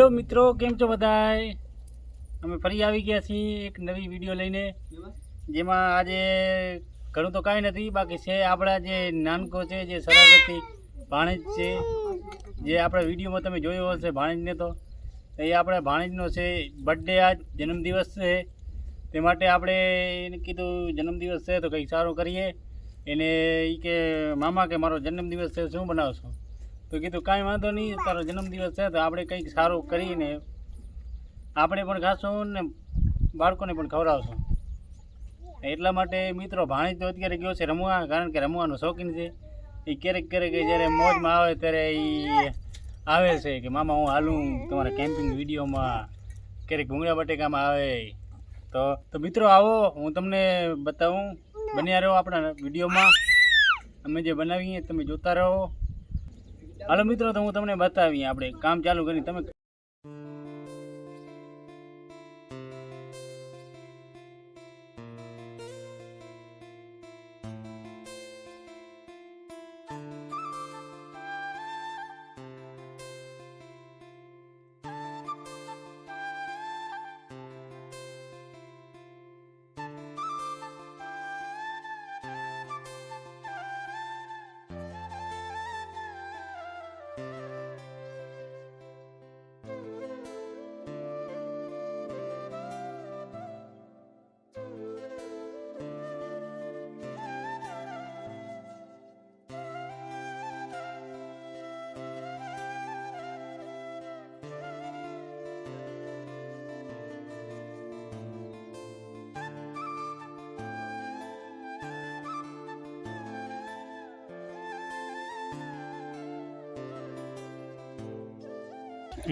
Hello મિત્રો, કેમ છો બધાય? અમે ફરી આવી ગયા છીએ એક નવી વિડીયો લઈને, જેમાં આજે ઘણું તો કાંઈ નથી, બાકી છે આપણા જે નાનકો છે, જે શરારતી ભાણેજ છે, જે આપણા વિડીયોમાં તમે જોયો હશે ભાણેજને. તો એ આપણા ભાણેજનો છે બર્થડે, આજ જન્મદિવસ છે. તે માટે આપણે એને કીધું જન્મદિવસ છે તો કંઈક સારું કરીએ. એને એ કે મામા કે મારો જન્મદિવસ છે, શું બનાવશો? તો કીધું કાંઈ વાંધો નહીં, તારો જન્મદિવસ છે તો આપણે કંઈક સારું કરીને આપણે પણ ખાશું ને બાળકોને પણ ખવડાવશું. એટલા માટે મિત્રો ભાણેજ તો અત્યારે ગયો છે રમવા, કારણ કે રમવાનો શોખીન છે. એ ક્યારેક ક્યારેક જ્યારે મોજમાં આવે ત્યારે એ આવે છે કે મામા હું હાલું તમારા કેમ્પિંગ વિડીયોમાં, ક્યારેક ભૂંગળા બટેકામાં આવે. તો મિત્રો આવો, હું તમને બતાવું, બન્યા રહો આપણા વિડીયોમાં. અમે જે બનાવીએ તમે જોતા રહો. હાલો મિત્રો, તો હું તમને બતાવીએ, આપણે કામ ચાલુ કરી. તમે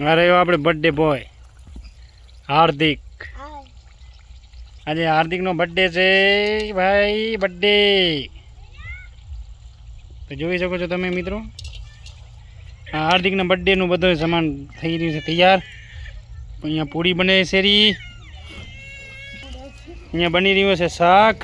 અરે આપણે બર્થડે બોય હાર્દિક, આજે હાર્દિકનો બર્થડે છે ભાઈ, બર્થડે. તો જોઈ શકો છો તમે મિત્રો, આ હાર્દિકના બર્થડેનું બધું સામાન થઈ રહ્યું છે તૈયાર. અહીંયા પૂરી બને છે, અહીંયા બની રહ્યું છે શાક.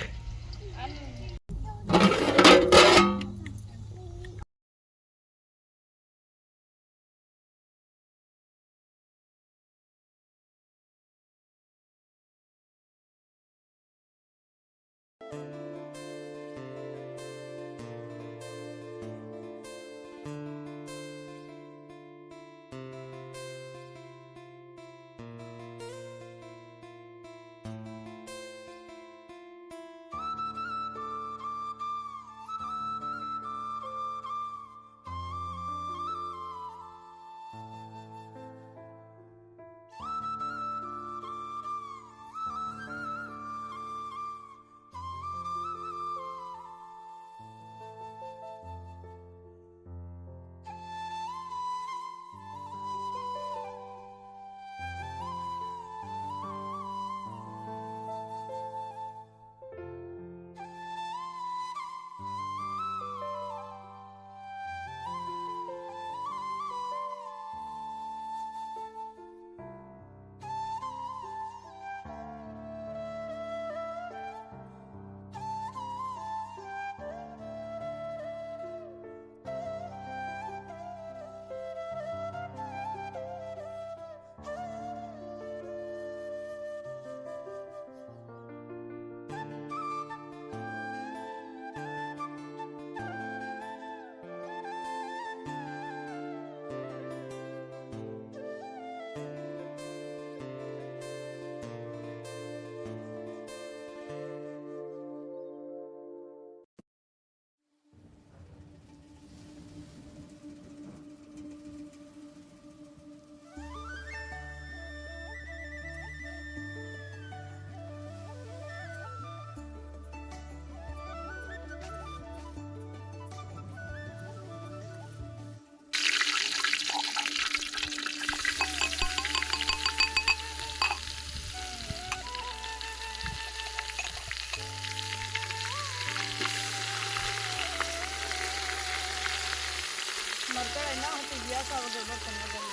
મરચાં ના હતી ગયા વગર બર્તન વગર.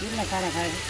કેટલા સારા ખાય છે.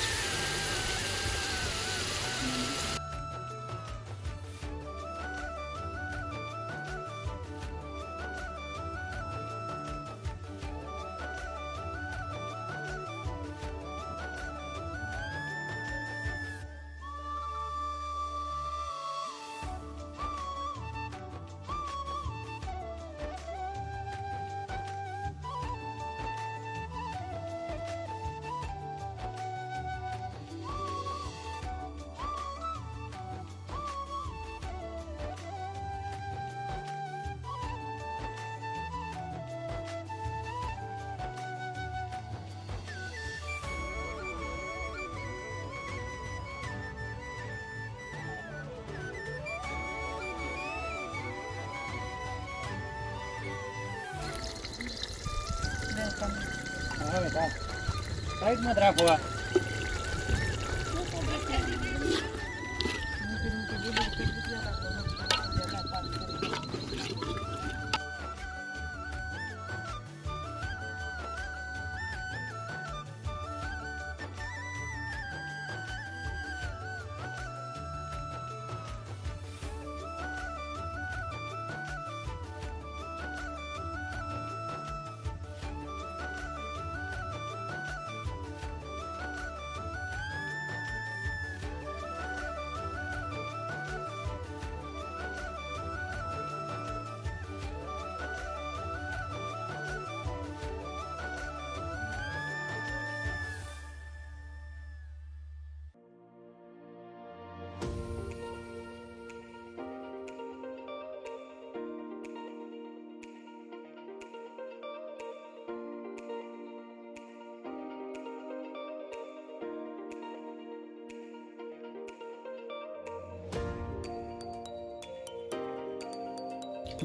હવે સાઈડમાં જ રાખો આ.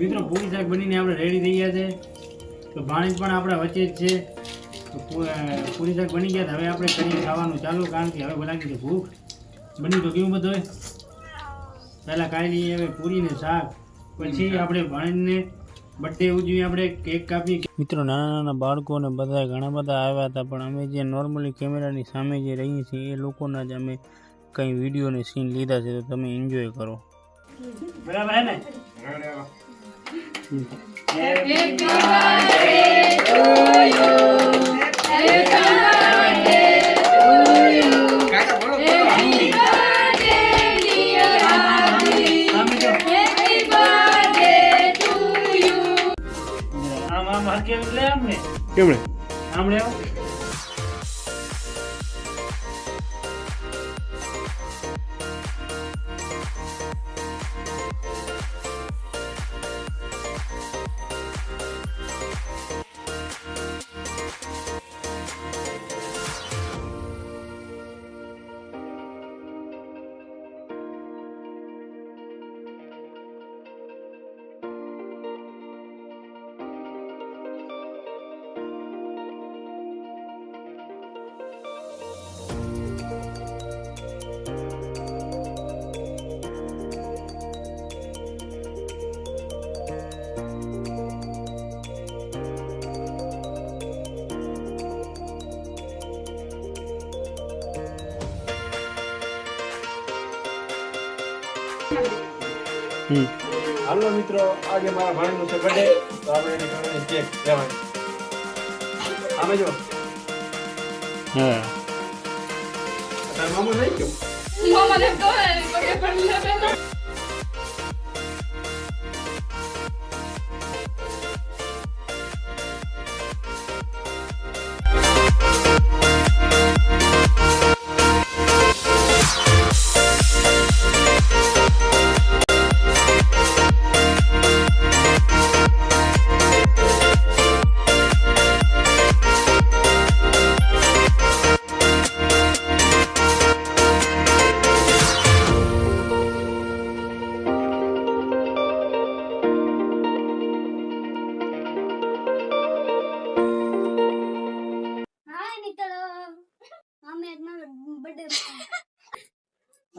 મિત્રો પૂરી શાક બનીને આપણે રેડી થઈ ગયા છે. તો ભાણેજ પણ આપણા વચ્ચે જ છે. તો પૂરી શાક બની ગયા. હવે આપણે કરી ખાવાનું ચાલુ, કારણ કે હવે લાગી છે ભૂખ. બની તો કેવું બધું હોય. પહેલાં ખાઈ લઈએ હવે પૂરી ને શાક, પછી આપણે ભાણેજને બર્થડે ઉજવી, આપણે કેક કાપી. મિત્રો નાના નાના બાળકો ને બધા ઘણા બધા આવ્યા હતા, પણ અમે જે નોર્મલી કેમેરાની સામે જે રહીએ છીએ એ લોકોના જ અમે કંઈ વિડીયો ને સીન લીધા છે. તો તમે એન્જોય કરો. બરાબર હે ને? Happy birthday to you. Happy birthday to you. Happy birthday dear Abhi. Happy birthday to you. આમ હર કેમ લે આમને કેમણે આમણે આવ. હાલો મિત્રો, આજે મારા ભાઈનું છે બર્થડે, તો આપણે એને ઘરે કેક લેવાનું. આમે જો હા તાર મામો લઈ ગયો. મામા ને તો પગે પડી લે બેન.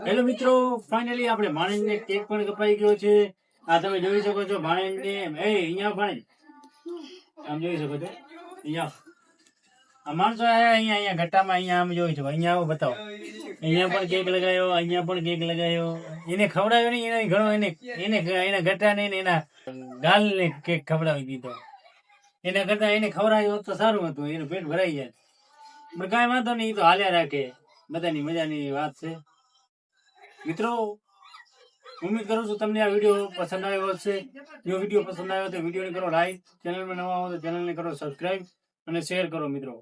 હેલો મિત્રો, ફાઇનલી આપણે ભાણેજને કેક પણ કપાઈ ગયો છે. આ તમે જોઈ શકો છો ભાણેજને. અહીંયા ભાણેજ આમ જોઈ શકો છો. અહીંયા આ માણસો આયા અહીંયા ઘટામાં અહીંયા આમ જોઈ છો અહીંયા આવો બતાવો અહીંયા પણ કેક લગાવ્યો અહીંયા પણ કેક લગાવ્યો એને ખવડાવ્યો નહીં એને ઘણો એને એના ઘટાને ને એના ગાલને કેક ખવડાવી દીધો એના કરતા એને ખવડાવ્યો હોત તો સારું હતું એનું પેટ ભરાઈ જાય પણ કાંઈ વાંધો નહીં એ તો હાલ્યા રાખે બધાની મજાની વાત છે મિત્રો ઉમ્મીદ કરું છું તમને આ વિડીયો પસંદ આવ્યો હશે જો વિડીયો પસંદ આવ્યો તો વિડીયોને કરો લાઈક ચેનલમાં નવા હો તો ચેનલને કરો સબસ્ક્રાઈબ અને શેર કરો મિત્રો